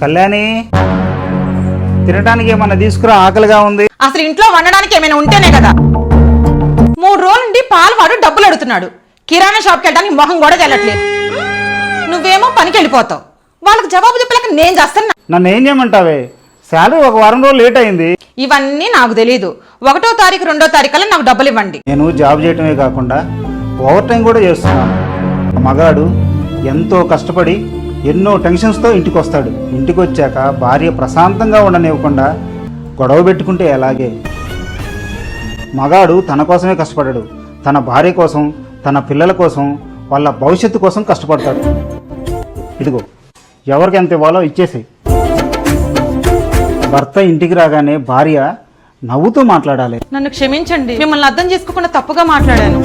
కళ్యాణి, తినడానికి ఏమన్నా తీసుకురా, ఆకలిగా ఉంది. అసలు ఇంట్లో వండడానికి ఏమైనా ఉంటేనే కదా. 3 రోజుల నుండి పాలు వాడు డబ్బులు అడుగుతున్నాడు. కిరాణా షాప్కి వెళ్ళడానికి మొహం కూడా తెల్లట్లేదు. నువ్వేమో పనికి వెళ్ళిపోతావు. వాళ్ళకి జవాబు చెప్పలేక నేను చేస్తాను. నన్ను ఏం చేయమంటావే? శాలరీ 1 వారం రోజులు లేట్ అయింది. ఇవన్నీ నాకు తెలీదు. 1వ తారీఖు 2వ తారీఖులో నాకు డబ్బులు ఇవ్వండి. నేను జాబ్ చేయటమే కాకుండా ఓవర్ టైం కూడా చేస్తున్నాను. మగాడు ఎంతో కష్టపడి ఎన్నో టెన్షన్స్తో ఇంటికి వస్తాడు. ఇంటికి వచ్చాక భార్య ప్రశాంతంగా ఉండనివ్వకుండా గొడవ పెట్టుకుంటే ఎలాగే? మగాడు తన కోసమే కష్టపడడు, తన భార్య కోసం, తన పిల్లల కోసం, వాళ్ళ భవిష్యత్తు కోసం కష్టపడతాడు. ఇదిగో, ఎవరికి ఎంత ఇవ్వాలో ఇచ్చేసేయి. భర్త ఇంటికి రాగానే భార్య నవ్వుతూ మాట్లాడాలి. నన్ను క్షమించండి, మిమ్మల్ని అర్థం చేసుకోకుండా తప్పుగా మాట్లాడాను.